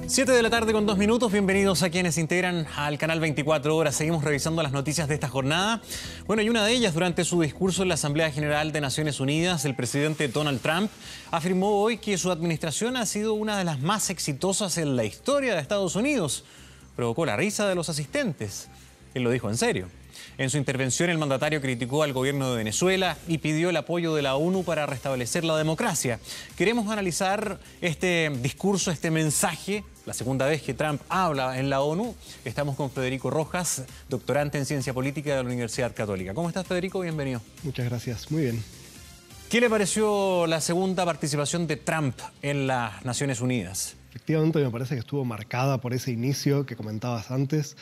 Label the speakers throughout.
Speaker 1: 7 de la tarde con 2 minutos, bienvenidos a quienes se integran al canal 24 horas. Seguimos revisando las noticias de esta jornada. Bueno, y una de ellas, durante su discurso en la Asamblea General de Naciones Unidas, el presidente Donald Trump afirmó hoy que su administración ha sido una de las más exitosas en la historia de Estados Unidos. Provocó la risa de los asistentes. Él lo dijo en serio. En su intervención, el mandatario criticó al gobierno de Venezuela y pidió el apoyo de la ONU para restablecer la democracia. Queremos analizar este discurso, este mensaje, la segunda vez que Trump habla en la ONU. Estamos con Federico Rojas, doctorante en Ciencia Política de la Universidad Católica. ¿Cómo estás, Federico? Bienvenido.
Speaker 2: Muchas gracias. Muy bien.
Speaker 1: ¿Qué le pareció la segunda participación de Trump en las Naciones Unidas?
Speaker 2: Efectivamente, me parece que estuvo marcada por ese inicio que comentabas antes.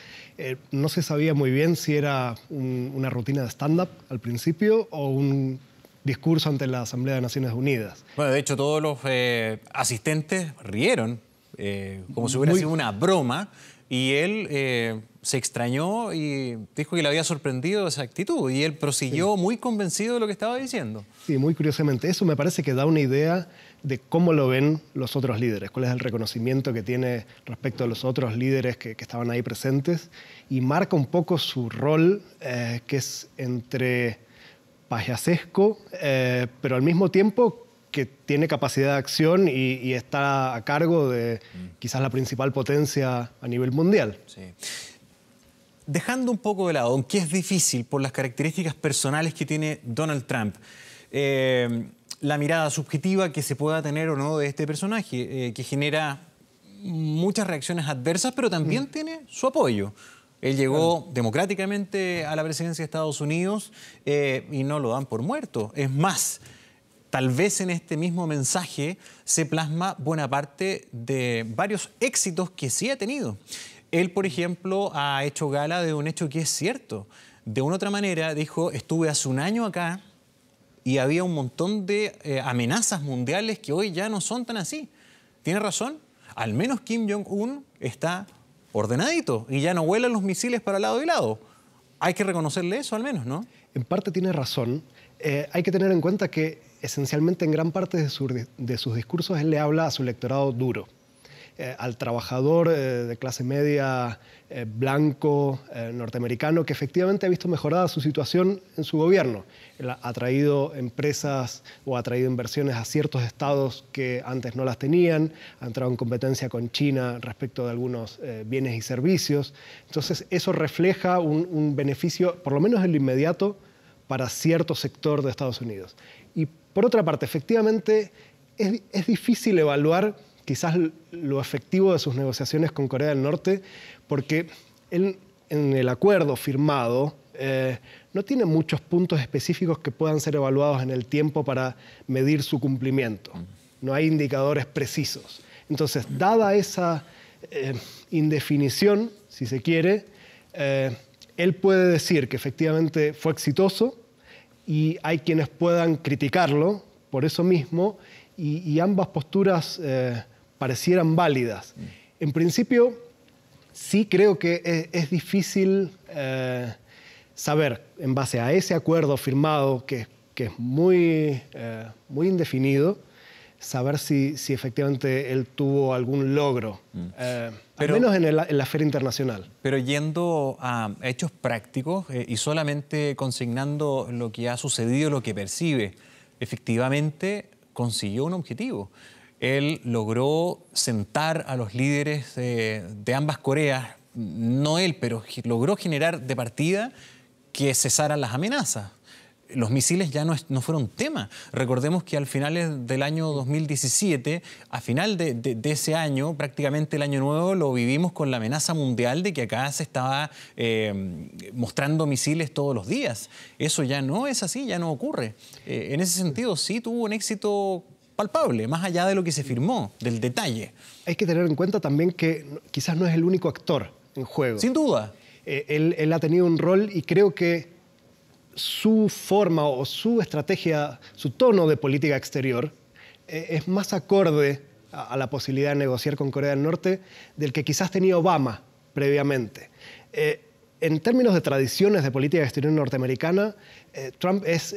Speaker 2: No se sabía muy bien si era una rutina de stand-up al principio o un discurso ante la Asamblea de Naciones Unidas.
Speaker 1: Bueno, de hecho, todos los asistentes rieron, como si hubiera sido una broma, y él se extrañó y dijo que le había sorprendido esa actitud, y él prosiguió muy convencido de lo que estaba diciendo.
Speaker 2: Sí, muy curiosamente. Eso me parece que da una idea de cómo lo ven los otros líderes, cuál es el reconocimiento que tiene respecto a los otros líderes que estaban ahí presentes, y marca un poco su rol, que es entre payasesco, pero al mismo tiempo que tiene capacidad de acción y está a cargo de quizás la principal potencia a nivel mundial.
Speaker 1: Sí. Dejando un poco de lado, aunque es difícil por las características personales que tiene Donald Trump, la mirada subjetiva que se pueda tener o no de este personaje, que genera muchas reacciones adversas, pero también tiene su apoyo. Él llegó democráticamente a la presidencia de Estados Unidos y no lo dan por muerto. Es más, tal vez en este mismo mensaje se plasma buena parte de varios éxitos que sí ha tenido. Él, por ejemplo, ha hecho gala de un hecho que es cierto. De una u otra manera dijo, estuve hace un año acá y había un montón de amenazas mundiales que hoy ya no son tan así. ¿Tiene razón? Al menos Kim Jong-un está ordenadito y ya no vuelan los misiles para lado y lado. Hay que reconocerle eso al menos, ¿no?
Speaker 2: En parte tiene razón. Hay que tener en cuenta que esencialmente en gran parte de sus discursos él le habla a su electorado duro. Al trabajador de clase media, blanco, norteamericano, que efectivamente ha visto mejorada su situación en su gobierno. Él ha traído empresas o ha traído inversiones a ciertos estados que antes no las tenían, ha entrado en competencia con China respecto de algunos bienes y servicios. Entonces eso refleja un beneficio, por lo menos en lo inmediato, para cierto sector de Estados Unidos. Y por otra parte, efectivamente, es difícil evaluar quizás lo efectivo de sus negociaciones con Corea del Norte, porque él, en el acuerdo firmado, no tiene muchos puntos específicos que puedan ser evaluados en el tiempo para medir su cumplimiento. No hay indicadores precisos. Entonces, dada esa indefinición, si se quiere, él puede decir que efectivamente fue exitoso y hay quienes puedan criticarlo por eso mismo, y ambas posturas parecieran válidas. En principio, sí creo que es difícil saber, en base a ese acuerdo firmado, que es muy indefinido, saber si efectivamente él tuvo algún logro, al menos en la esfera internacional.
Speaker 1: Pero yendo a hechos prácticos y solamente consignando lo que ha sucedido, lo que percibe, efectivamente consiguió un objetivo. Él logró sentar a los líderes de ambas Coreas, no él, pero logró generar de partida que cesaran las amenazas. Los misiles ya no fueron tema. Recordemos que al final del año 2017, a final de ese año, prácticamente el año nuevo, lo vivimos con la amenaza mundial de que acá se estaba mostrando misiles todos los días. Eso ya no es así, ya no ocurre. En ese sentido, sí tuvo un éxito palpable, más allá de lo que se firmó, del detalle.
Speaker 2: Hay que tener en cuenta también que quizás no es el único actor en juego.
Speaker 1: Sin duda.
Speaker 2: Él ha tenido un rol y creo que su forma o su estrategia, su tono de política exterior es más acorde a la posibilidad de negociar con Corea del Norte del que quizás tenía Obama previamente. En términos de tradiciones de política exterior norteamericana, Trump es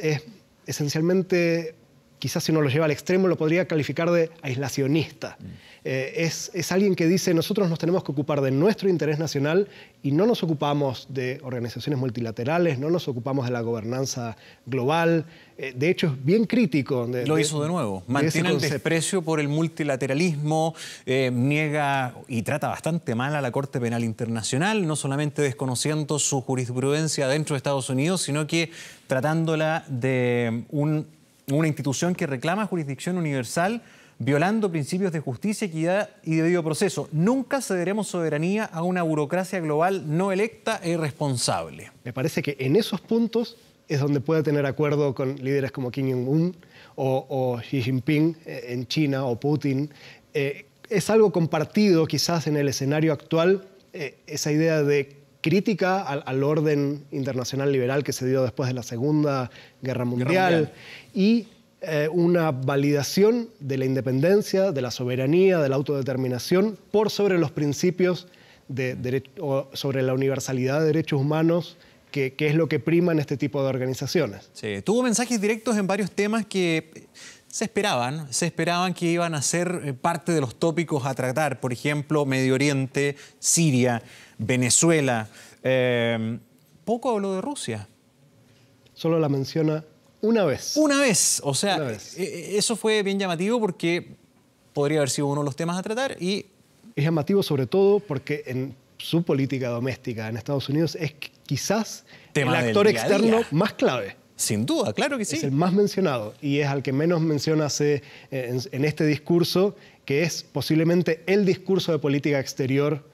Speaker 2: esencialmente quizás si uno lo lleva al extremo lo podría calificar de aislacionista. Es alguien que dice, nosotros nos tenemos que ocupar de nuestro interés nacional y no nos ocupamos de organizaciones multilaterales, no nos ocupamos de la gobernanza global. De hecho, es bien crítico.
Speaker 1: Lo hizo de nuevo. Mantiene el desprecio por el multilateralismo, niega y trata bastante mal a la Corte Penal Internacional, no solamente desconociendo su jurisprudencia dentro de Estados Unidos, sino que tratándola de una institución que reclama jurisdicción universal, violando principios de justicia, equidad y debido proceso. Nunca cederemos soberanía a una burocracia global no electa e irresponsable.
Speaker 2: Me parece que en esos puntos es donde puede tener acuerdo con líderes como Kim Jong-un o Xi Jinping en China o Putin. Es algo compartido quizás en el escenario actual, esa idea de crítica al orden internacional liberal que se dio después de la Segunda Guerra Mundial. Y una validación de la independencia, de la soberanía, de la autodeterminación por sobre los principios sobre la universalidad de derechos humanos, que es lo que prima en este tipo de organizaciones.
Speaker 1: Sí, tuvo mensajes directos en varios temas que se esperaban que iban a ser parte de los tópicos a tratar. Por ejemplo, Medio Oriente, Siria, Venezuela. Poco habló de Rusia.
Speaker 2: Solo la menciona una vez.
Speaker 1: Una vez. O sea, eso fue bien llamativo porque podría haber sido uno de los temas a tratar y...
Speaker 2: Es llamativo sobre todo porque en su política doméstica en Estados Unidos es quizás el actor externo más clave.
Speaker 1: Sin duda, claro que sí.
Speaker 2: Es el más mencionado y es al que menos menciona en este discurso, que es posiblemente el discurso de política exterior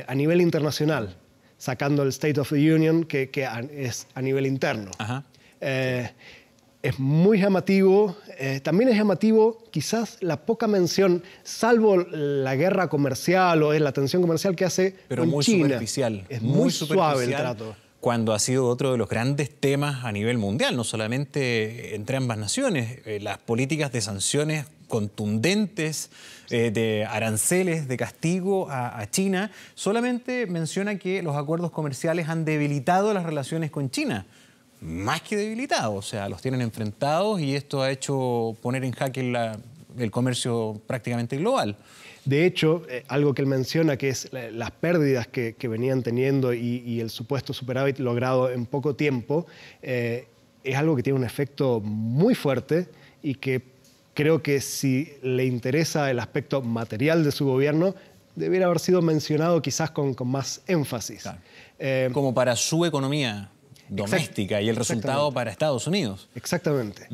Speaker 2: a nivel internacional, sacando el State of the Union, que es a nivel interno.
Speaker 1: Ajá.
Speaker 2: Es muy llamativo. También es llamativo quizás la poca mención, salvo la guerra comercial o la tensión comercial que hace
Speaker 1: pero
Speaker 2: con
Speaker 1: muy
Speaker 2: China.
Speaker 1: Superficial.
Speaker 2: Es muy suave el trato.
Speaker 1: Cuando ha sido otro de los grandes temas a nivel mundial, no solamente entre ambas naciones. Las políticas de sanciones contundentes, de aranceles, de castigo a China, solamente menciona que los acuerdos comerciales han debilitado las relaciones con China. Más que debilitados, o sea, los tienen enfrentados y esto ha hecho poner en jaque el comercio prácticamente global.
Speaker 2: De hecho, algo que él menciona, que es las pérdidas que venían teniendo y el supuesto superávit logrado en poco tiempo, es algo que tiene un efecto muy fuerte y que creo que si le interesa el aspecto material de su gobierno, debiera haber sido mencionado quizás con más énfasis.
Speaker 1: Claro. Como para su economía doméstica y el resultado para Estados Unidos.
Speaker 2: Exactamente.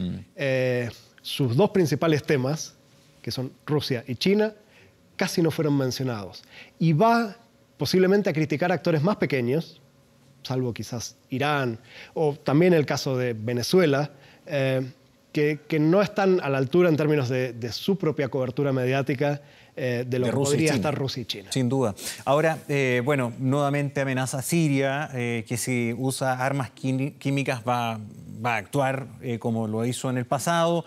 Speaker 2: Sus dos principales temas, que son Rusia y China, casi no fueron mencionados. Y va posiblemente a criticar a actores más pequeños, salvo quizás Irán, o también el caso de Venezuela, que no están a la altura en términos de su propia cobertura mediática de lo que podría estar Rusia y China.
Speaker 1: Sin duda. Ahora, bueno, nuevamente amenaza a Siria, que si usa armas químicas va a actuar como lo hizo en el pasado.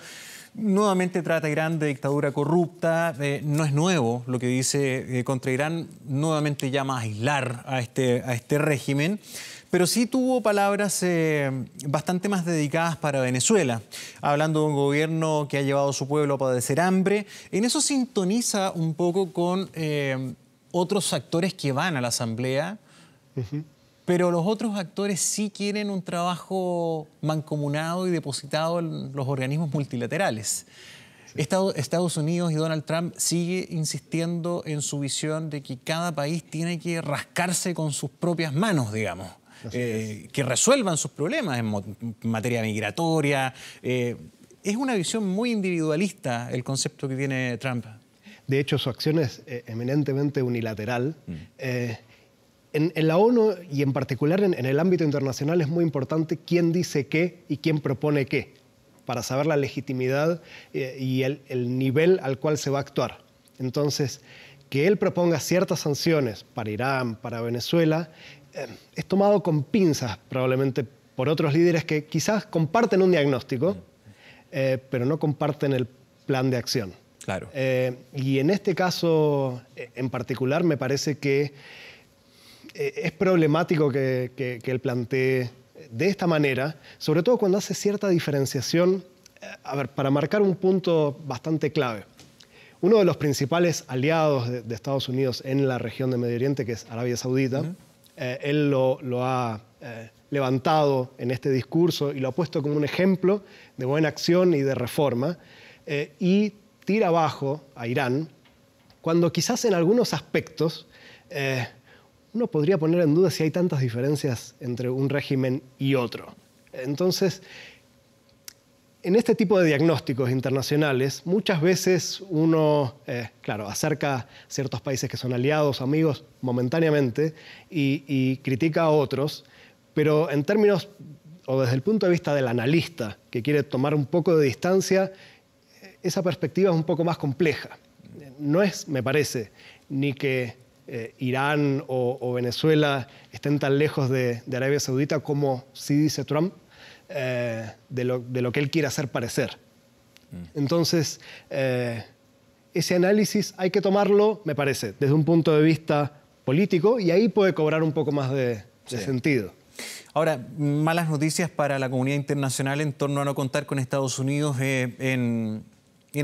Speaker 1: Nuevamente trata a Irán de dictadura corrupta. No es nuevo lo que dice contra Irán. Nuevamente llama a aislar a este régimen. Pero sí tuvo palabras bastante más dedicadas para Venezuela, hablando de un gobierno que ha llevado a su pueblo a padecer hambre. En eso sintoniza un poco con otros actores que van a la Asamblea, pero los otros actores sí quieren un trabajo mancomunado y depositado en los organismos multilaterales. Sí. Estados Unidos y Donald Trump sigue insistiendo en su visión de que cada país tiene que rascarse con sus propias manos, digamos. Que resuelvan sus problemas en materia migratoria. Es una visión muy individualista el concepto que tiene Trump.
Speaker 2: De hecho, su acción es eminentemente unilateral. En la ONU y en particular en el ámbito internacional es muy importante quién dice qué y quién propone qué, para saber la legitimidad y el nivel al cual se va a actuar. Entonces, que él proponga ciertas sanciones para Irán, para Venezuela, es tomado con pinzas probablemente por otros líderes que quizás comparten un diagnóstico, pero no comparten el plan de acción.
Speaker 1: Claro.
Speaker 2: Y en este caso en particular me parece que es problemático que él plantee de esta manera, sobre todo cuando hace cierta diferenciación A ver, para marcar un punto bastante clave. Uno de los principales aliados de Estados Unidos en la región de Medio Oriente, que es Arabia Saudita, él lo ha levantado en este discurso y lo ha puesto como un ejemplo de buena acción y de reforma, y tira abajo a Irán, cuando quizás en algunos aspectos uno podría poner en duda si hay tantas diferencias entre un régimen y otro. Entonces, en este tipo de diagnósticos internacionales, muchas veces uno, claro, acerca a ciertos países que son aliados, amigos, momentáneamente, y critica a otros, pero en términos, o desde el punto de vista del analista, que quiere tomar un poco de distancia, esa perspectiva es un poco más compleja. No es, me parece, ni que Irán o Venezuela estén tan lejos de Arabia Saudita como sí dice Trump, de lo que él quiere hacer parecer. Entonces, ese análisis hay que tomarlo, me parece, desde un punto de vista político, y ahí puede cobrar un poco más de sentido.
Speaker 1: Ahora, malas noticias para la comunidad internacional en torno a no contar con Estados Unidos en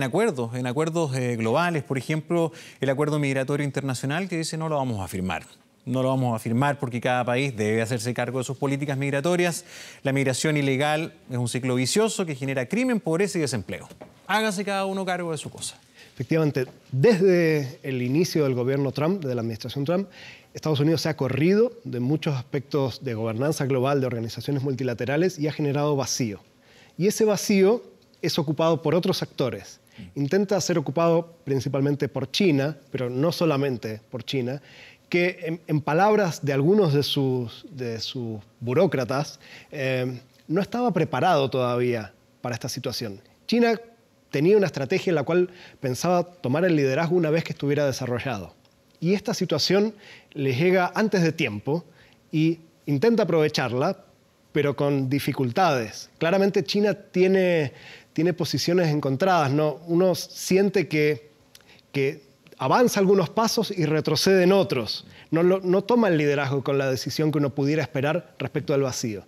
Speaker 1: acuerdos globales. Por ejemplo, el acuerdo migratorio internacional que dice no lo vamos a firmar. No lo vamos a firmar porque cada país debe hacerse cargo de sus políticas migratorias. La migración ilegal es un ciclo vicioso que genera crimen, pobreza y desempleo. Hágase cada uno cargo de su cosa.
Speaker 2: Efectivamente, desde el inicio del gobierno Trump, de la administración Trump, Estados Unidos se ha corrido de muchos aspectos de gobernanza global, de organizaciones multilaterales, y ha generado vacío. Y ese vacío es ocupado por otros actores. Intenta ser ocupado principalmente por China, pero no solamente por China, que en palabras de algunos de sus burócratas, no estaba preparado todavía para esta situación. China tenía una estrategia en la cual pensaba tomar el liderazgo una vez que estuviera desarrollado. Y esta situación le llega antes de tiempo y intenta aprovecharla, pero con dificultades. Claramente China tiene posiciones encontradas, ¿no? Uno siente que avanza algunos pasos y retrocede en otros. No toma el liderazgo con la decisión que uno pudiera esperar respecto al vacío.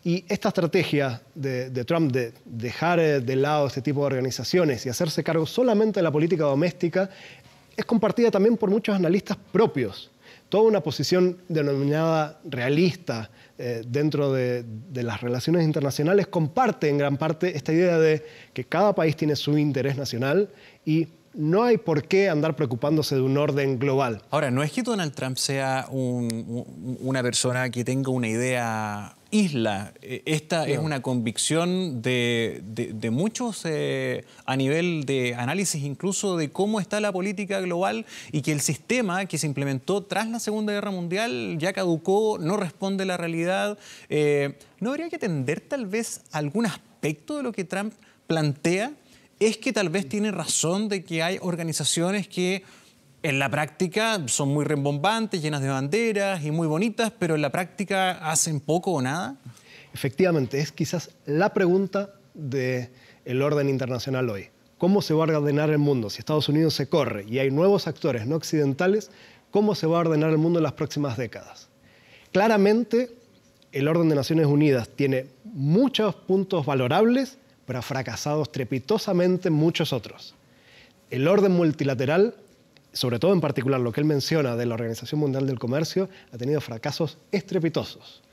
Speaker 2: Y esta estrategia de Trump de dejar de lado este tipo de organizaciones y hacerse cargo solamente de la política doméstica es compartida también por muchos analistas propios. Toda una posición denominada realista dentro de las relaciones internacionales comparte en gran parte esta idea de que cada país tiene su interés nacional y no hay por qué andar preocupándose de un orden global.
Speaker 1: Ahora, no es que Donald Trump sea una persona que tenga una idea isla. Esta es una convicción de muchos a nivel de análisis incluso de cómo está la política global y que el sistema que se implementó tras la Segunda Guerra Mundial ya caducó, no responde a la realidad. ¿No habría que atender tal vez algún aspecto de lo que Trump plantea? Es que tal vez tiene razón de que hay organizaciones que en la práctica son muy rimbombantes, llenas de banderas y muy bonitas, pero en la práctica hacen poco o nada.
Speaker 2: Efectivamente, es quizás la pregunta del orden internacional hoy. ¿Cómo se va a ordenar el mundo? Si Estados Unidos se corre y hay nuevos actores no occidentales, ¿cómo se va a ordenar el mundo en las próximas décadas? Claramente, el orden de Naciones Unidas tiene muchos puntos valorables, pero ha fracasado estrepitosamente en muchos otros. El orden multilateral, sobre todo en particular lo que él menciona de la Organización Mundial del Comercio, ha tenido fracasos estrepitosos,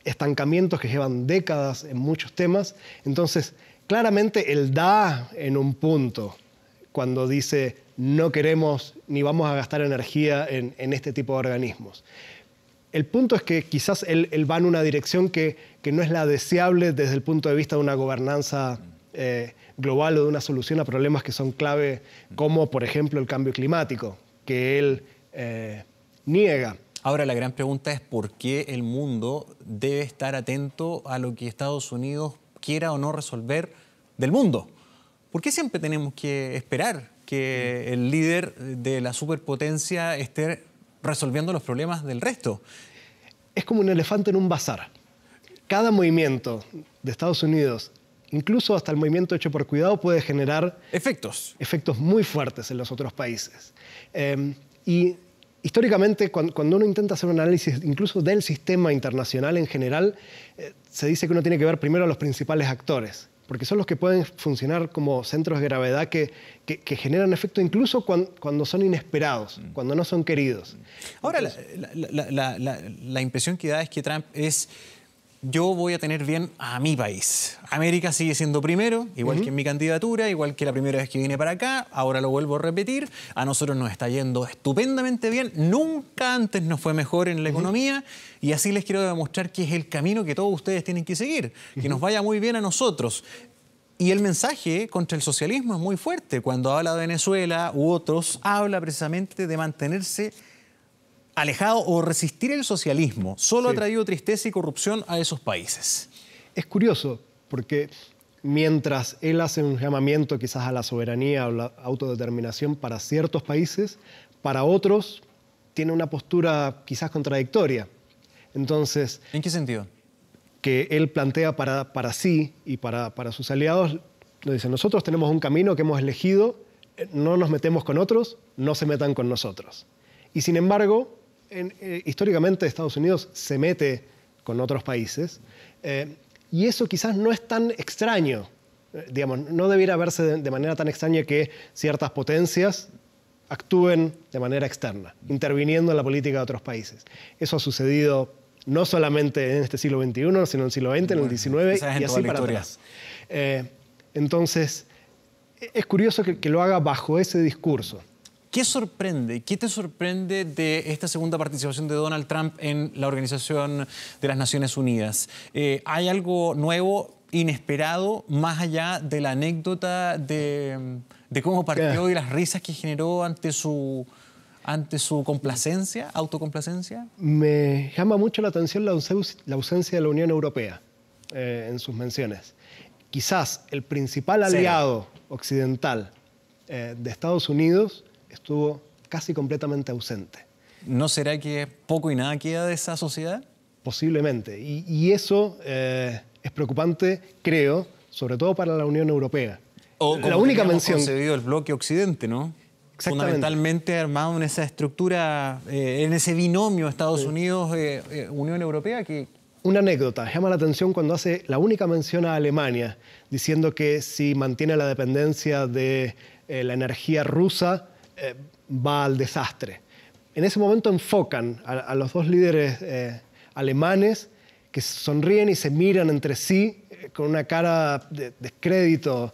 Speaker 2: estancamientos que llevan décadas en muchos temas. Entonces, claramente él da en un punto cuando dice no queremos ni vamos a gastar energía en este tipo de organismos. El punto es que quizás él va en una dirección que no es la deseable desde el punto de vista de una gobernanza global o de una solución a problemas que son clave, como por ejemplo el cambio climático, que él niega.
Speaker 1: Ahora la gran pregunta es por qué el mundo debe estar atento a lo que Estados Unidos quiera o no resolver del mundo. ¿Por qué siempre tenemos que esperar que el líder de la superpotencia esté resolviendo los problemas del resto?
Speaker 2: Es como un elefante en un bazar. Cada movimiento de Estados Unidos, incluso hasta el movimiento hecho por cuidado, puede generar efectos muy fuertes en los otros países. Y históricamente, cuando uno intenta hacer un análisis incluso del sistema internacional en general, se dice que uno tiene que ver primero a los principales actores. porque son los que pueden funcionar como centros de gravedad que generan efecto incluso cuando son inesperados, cuando no son queridos.
Speaker 1: Ahora, la impresión que da es que Trump es: yo voy a tener bien a mi país. América sigue siendo primero, igual que en mi candidatura, igual que la primera vez que vine para acá, ahora lo vuelvo a repetir, a nosotros nos está yendo estupendamente bien, nunca antes nos fue mejor en la economía, y así les quiero demostrar que es el camino que todos ustedes tienen que seguir, que nos vaya muy bien a nosotros. Y el mensaje contra el socialismo es muy fuerte. Cuando habla de Venezuela u otros, habla precisamente de mantenerse alejado o resistir el socialismo. Solo ha traído tristeza y corrupción a esos países.
Speaker 2: Es curioso, porque mientras él hace un llamamiento quizás a la soberanía o la autodeterminación para ciertos países, para otros tiene una postura quizás contradictoria. Entonces,
Speaker 1: ¿en qué sentido?
Speaker 2: Que él plantea para sí y para sus aliados, nos dice: nosotros tenemos un camino que hemos elegido, no nos metemos con otros, no se metan con nosotros. Y sin embargo, históricamente Estados Unidos se mete con otros países, y eso quizás no es tan extraño. Digamos, no debiera verse de manera tan extraña que ciertas potencias actúen de manera externa, interviniendo en la política de otros países. Eso ha sucedido no solamente en este siglo XXI, sino en el siglo XX, en el XIX y así para atrás. Entonces, es curioso que lo haga bajo ese discurso.
Speaker 1: ¿Qué sorprende? ¿Qué te sorprende de esta segunda participación de Donald Trump en la Organización de las Naciones Unidas? ¿Hay algo nuevo, inesperado, más allá de la anécdota de cómo partió y las risas que generó ante su complacencia, autocomplacencia?
Speaker 2: Me llama mucho la atención la ausencia de la Unión Europea en sus menciones. Quizás el principal aliado occidental de Estados Unidos estuvo casi completamente ausente.
Speaker 1: ¿No será que poco y nada queda de esa sociedad?
Speaker 2: Posiblemente. Y eso es preocupante, creo, sobre todo para la Unión Europea.
Speaker 1: O como la única mención concebido el bloque Occidente, ¿no? Fundamentalmente armado en esa estructura, en ese binomio Estados Unidos-Unión Europea que...
Speaker 2: Una anécdota, llama la atención cuando hace la única mención a Alemania, diciendo que si mantiene la dependencia de la energía rusa, va al desastre. En ese momento enfocan a los dos líderes alemanes que sonríen y se miran entre sí con una cara de descrédito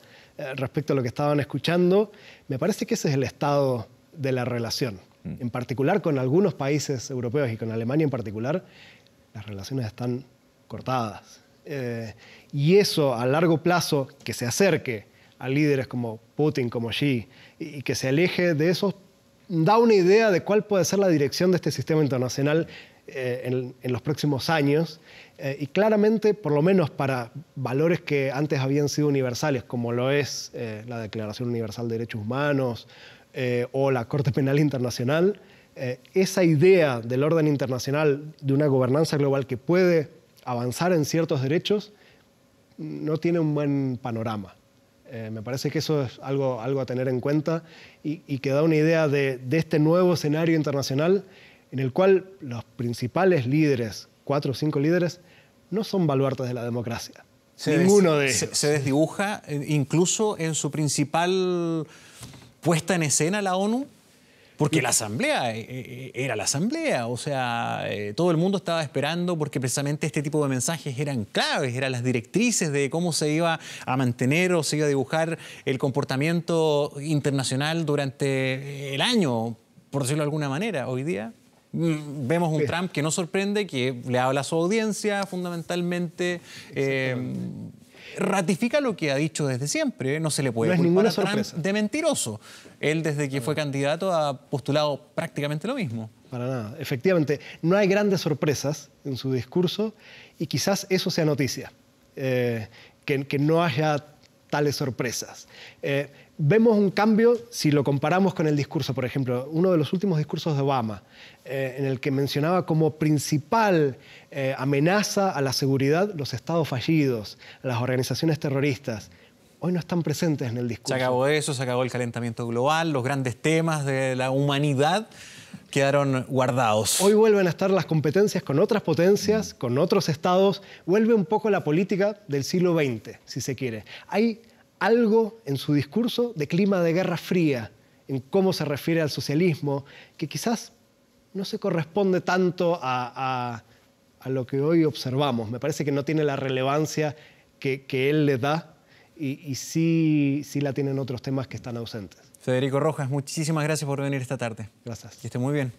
Speaker 2: respecto a lo que estaban escuchando. Me parece que ese es el estado de la relación. En particular con algunos países europeos y con Alemania en particular, las relaciones están cortadas. Y eso a largo plazo, que se acerque a líderes como Putin, como Xi, y que se aleje de eso, da una idea de cuál puede ser la dirección de este sistema internacional en los próximos años. Y claramente, por lo menos para valores que antes habían sido universales, como lo es la Declaración Universal de Derechos Humanos o la Corte Penal Internacional, esa idea del orden internacional, de una gobernanza global que puede avanzar en ciertos derechos, no tiene un buen panorama. Me parece que eso es algo a tener en cuenta y que da una idea de este nuevo escenario internacional en el cual los principales líderes, 4 o 5 líderes, no son baluartes de la democracia. Ninguno de ellos.
Speaker 1: Se desdibuja incluso en su principal puesta en escena la ONU. Porque la asamblea era la asamblea, o sea, todo el mundo estaba esperando porque precisamente este tipo de mensajes eran claves, eran las directrices de cómo se iba a mantener o se iba a dibujar el comportamiento internacional durante el año, por decirlo de alguna manera. Hoy día vemos un Trump que no sorprende, que le habla a su audiencia fundamentalmente, ratifica lo que ha dicho desde siempre. No se le puede culpar a Trump de mentiroso. Él, desde que fue candidato, ha postulado prácticamente lo mismo.
Speaker 2: Para nada. Efectivamente, no hay grandes sorpresas en su discurso y quizás eso sea noticia, que no haya tales sorpresas. Vemos un cambio si lo comparamos con el discurso, por ejemplo, uno de los últimos discursos de Obama, en el que mencionaba como principal amenaza a la seguridad los estados fallidos, a las organizaciones terroristas. Hoy no están presentes en el discurso.
Speaker 1: Se acabó eso, se acabó el calentamiento global, los grandes temas de la humanidad quedaron guardados.
Speaker 2: Hoy vuelven a estar las competencias con otras potencias, con otros estados. Vuelve un poco la política del siglo XX, si se quiere. Hay algo en su discurso de clima de Guerra Fría, en cómo se refiere al socialismo, que quizás no se corresponde tanto a lo que hoy observamos. Me parece que no tiene la relevancia que él le da y sí la tienen otros temas que están ausentes.
Speaker 1: Federico Rojas, muchísimas gracias por venir esta tarde.
Speaker 2: Gracias.
Speaker 1: Que esté muy bien.